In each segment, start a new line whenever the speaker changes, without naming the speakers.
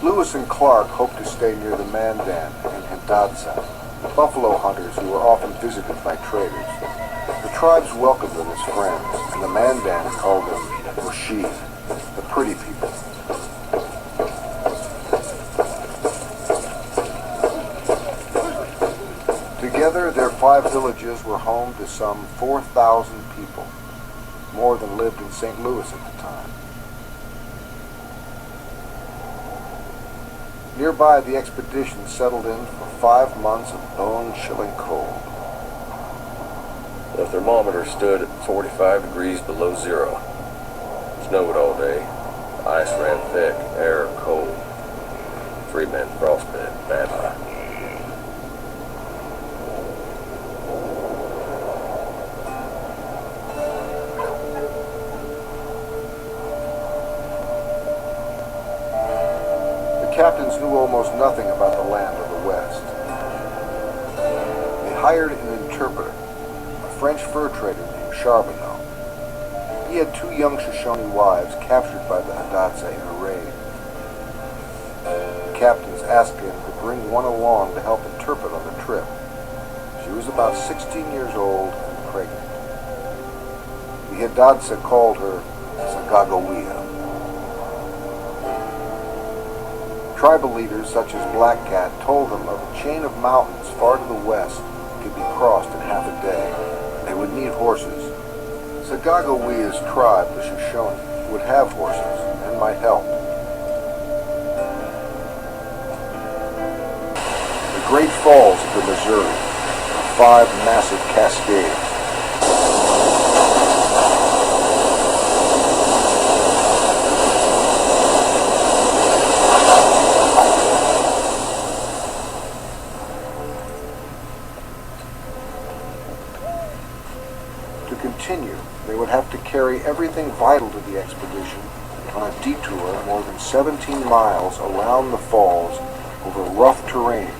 Lewis and Clark hoped to stay near the Mandan and Hidatsa, buffalo hunters who were often visited by traders. The tribes welcomed them as friends, and the Mandan called them Oshie, the pretty people. Together, their 5 villages were home to some 4,000 people, more than lived in St. Louis at the time. Nearby, the expedition settled in for 5 months of bone-chilling cold.
The thermometer stood at 45 degrees below zero. Snowed all day. Ice ran thick, air cold. 3 men frostbitten badly.
The captains knew almost nothing about the land of the West. They hired an interpreter, a French fur trader named Charbonneau. He had 2 young Shoshone wives captured by the Hidatsa in a raid. The captains asked him to bring one along to help interpret on the trip. She was about 16 years old and pregnant. The Hidatsa called her Sagagawea. Tribal leaders such as Black Cat told them of a chain of mountains far to the west that could be crossed in half a day. They would need horses. Sagagawea's tribe, the Shoshone, would have horses and might help. The Great Falls of the Missouri are 5 massive cascades. To continue, they would have to carry everything vital to the expedition on a detour more than 17 miles around the falls over rough terrain.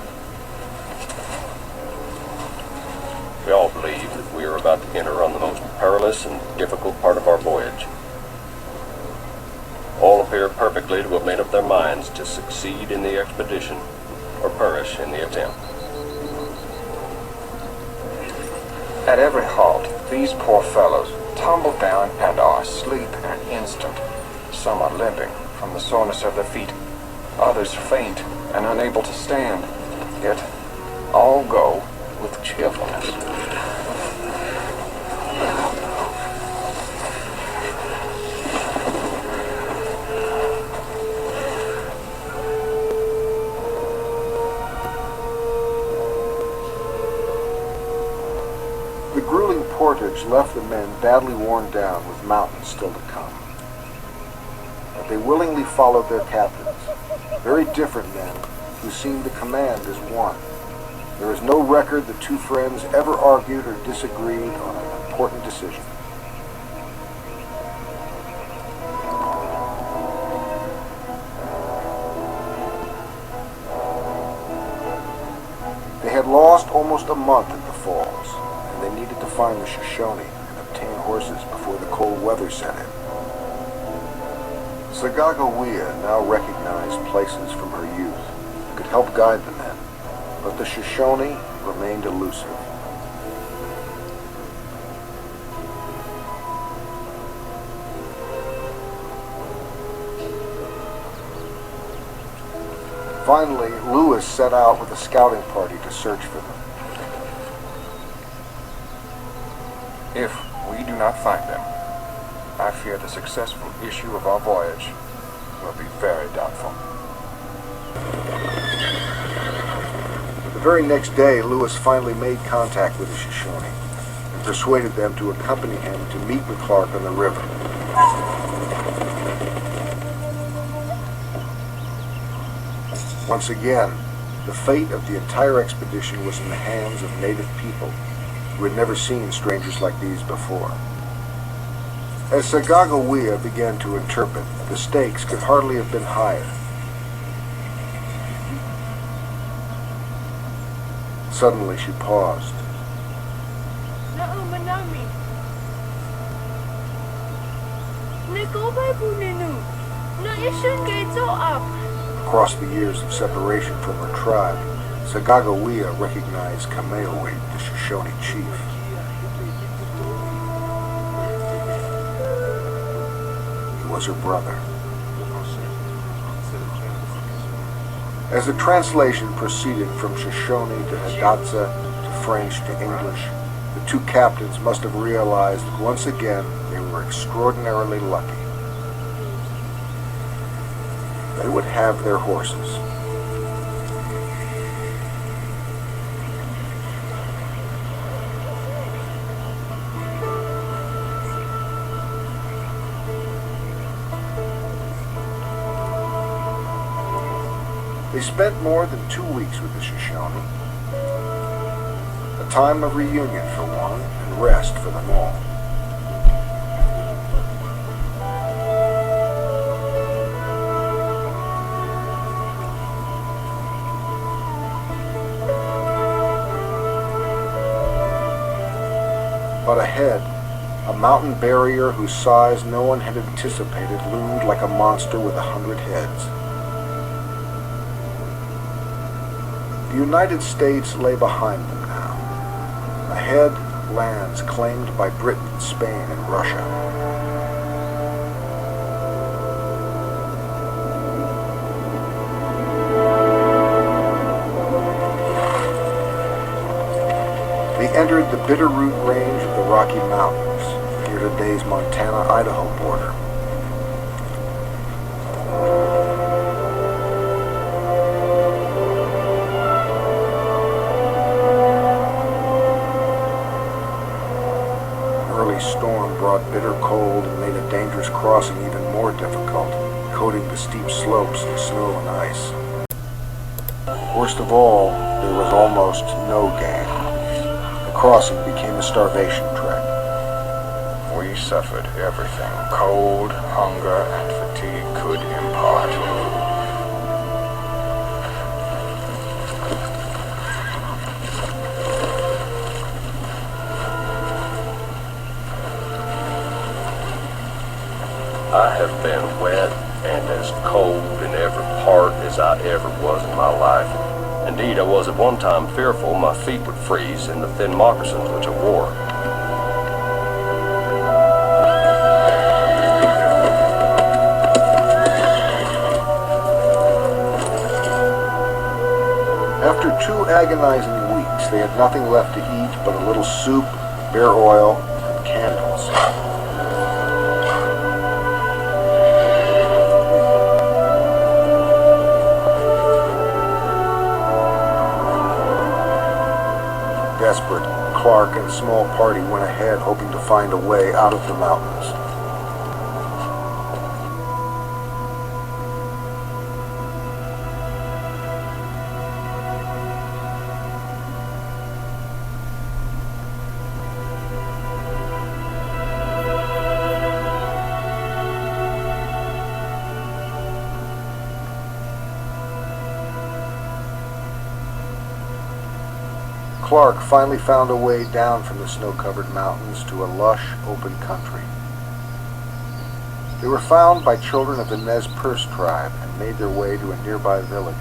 We all believed that we were about to enter on the most perilous and difficult part of our voyage. All appeared perfectly to have made up their minds to succeed in the expedition or perish in the attempt.
At every halt, these poor fellows tumble down and are asleep in an instant. Some are limping from the soreness of their feet, others faint and unable to stand, yet all go with cheerfulness.
The grueling portage left the men badly worn down with mountains still to come. But they willingly followed their captains, very different men who seemed to command as one. There is no record the 2 friends ever argued or disagreed on an important decision. They had lost almost a month at the falls, and they needed to find the Shoshone and obtain horses before the cold weather set in. Sagagawea now recognized places from her youth and could help guide the men, but the Shoshone remained elusive. Finally, Lewis set out with a scouting party to search for them.
If we do not find them, I fear the successful issue of our voyage will be very doubtful.
The very next day, Lewis finally made contact with the Shoshone and persuaded them to accompany him to meet with Clark on the river. Once again, the fate of the entire expedition was in the hands of native people who had never seen strangers like these before. As Sagagawea began to interpret, the stakes could hardly have been higher. Suddenly she paused.
Manami. Nekobay puninu. Na isyong gato up.
Across the years of separation from her tribe, Sacagawea recognized Kamehameha, the Shoshone chief. He was her brother. As the translation proceeded from Shoshone to Hidatsa to French to English, the two captains must have realized that once again they were extraordinarily lucky. They would have their horses. They spent more than 2 weeks with the Shoshone, a time of reunion for one and rest for them all. But ahead, a mountain barrier whose size no one had anticipated loomed like a monster with 100 heads. The United States lay behind them now. Ahead, lands claimed by Britain, Spain, and Russia. They entered the Bitterroot Range of the Rocky Mountains, near today's Montana-Idaho border. Storm brought bitter cold and made a dangerous crossing even more difficult, coating the steep slopes in snow and ice. Worst of all, there was almost no game. The crossing became a starvation trek.
We suffered everything cold, hunger, and fatigue could impart.
I have been wet and as cold in every part as I ever was in my life. Indeed, I was at one time fearful my feet would freeze in the thin moccasins which I wore.
After 2 agonizing weeks, they had nothing left to eat but a little soup, bear oil, and candles. Desperate, Clark and a small party went ahead, hoping to find a way out of the mountains. Clark finally found a way down from the snow-covered mountains to a lush, open country. They were found by children of the Nez Perce tribe and made their way to a nearby village.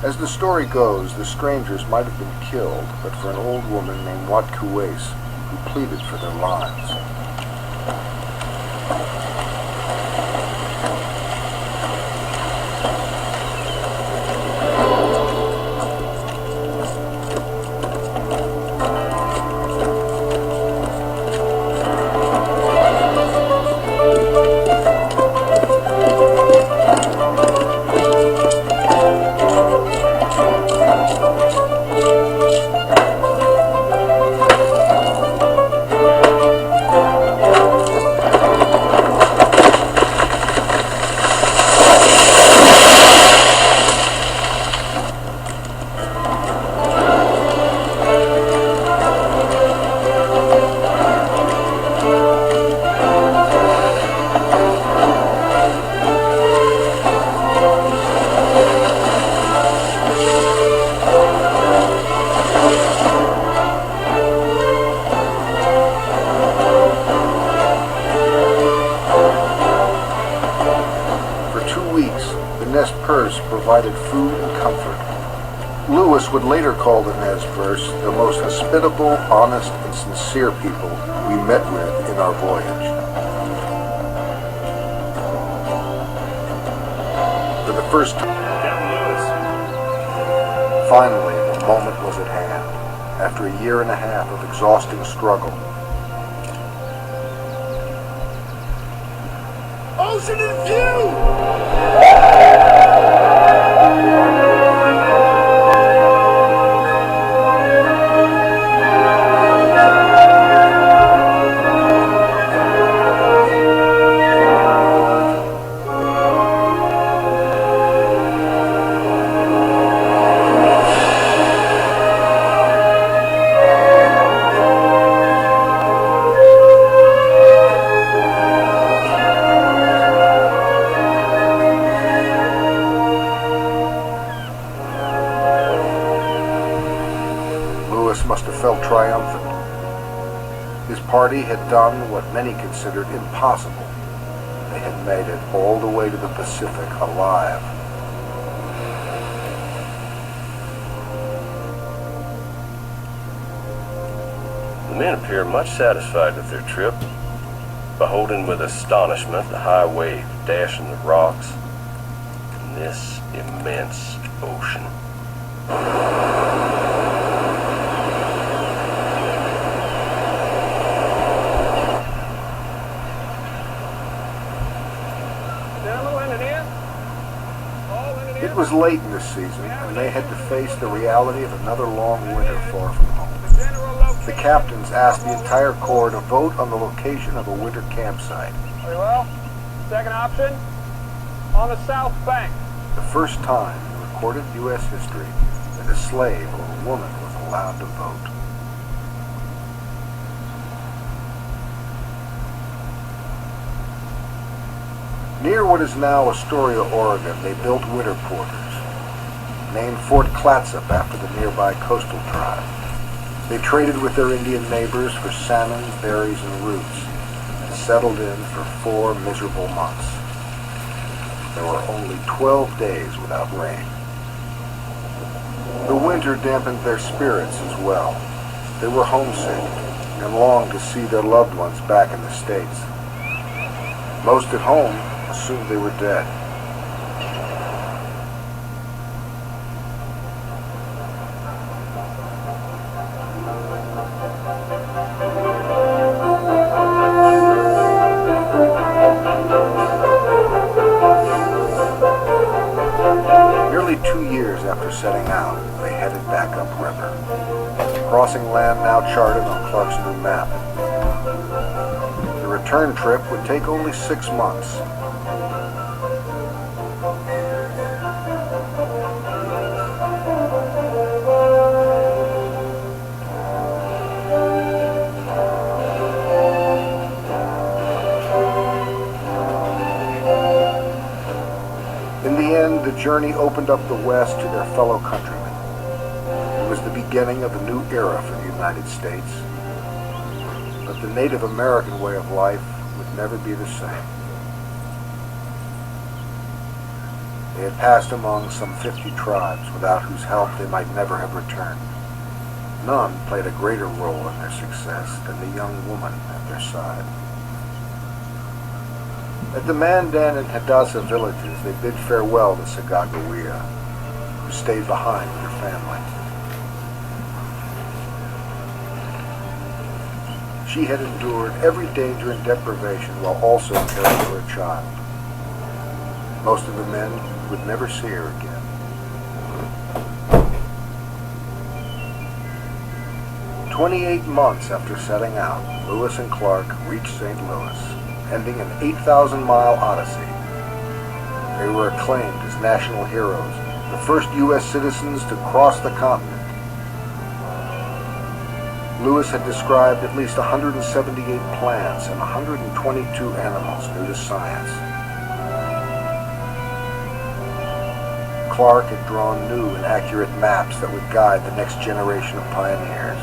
As the story goes, the strangers might have been killed, but for an old woman named Watkuwes, who pleaded for their lives. provided food and comfort. Lewis would later call the Nez Perce the most hospitable, honest, and sincere people we met with in our voyage. For the first time, finally, the moment was at hand, after a year and a half of exhausting struggle.
Ocean in view!
Must have felt triumphant. His party had done what many considered impossible. They had made it all the way to the Pacific alive.
The men appear much satisfied with their trip, beholding with astonishment the high wave dashing the rocks in this immense ocean.
It was late in the season, and they had to face the reality of another long winter far from home. The captains asked the entire corps to vote on the location of a winter campsite.
Very well. Second option, on the south bank.
The first time in recorded U.S. history that a slave or a woman was allowed to vote. Near what is now Astoria, Oregon, they built winter quarters, named Fort Clatsop after the nearby coastal tribe. They traded with their Indian neighbors for salmon, berries, and roots, and settled in for 4 miserable months. There were only 12 days without rain. The winter dampened their spirits as well. They were homesick and longed to see their loved ones back in the States. Most at home assumed they were dead. Nearly 2 years after setting out, they headed back upriver, crossing land now charted on Clark's new map. The return trip would take only 6 months. In the end, the journey opened up the West to their fellow countrymen. It was the beginning of a new era for the United States. But the Native American way of life would never be the same. They had passed among some 50 tribes without whose help they might never have returned. None played a greater role in their success than the young woman at their side. At the Mandan and Hadassah villages, they bid farewell to Sacagawea, who stayed behind with her family. She had endured every danger and deprivation while also caring for a child. Most of the men would never see her again. 28 months after setting out, Lewis and Clark reached St. Louis, ending an 8,000-mile odyssey. They were acclaimed as national heroes, the first U.S. citizens to cross the continent. Lewis had described at least 178 plants and 122 animals new to science. Clark had drawn new and accurate maps that would guide the next generation of pioneers.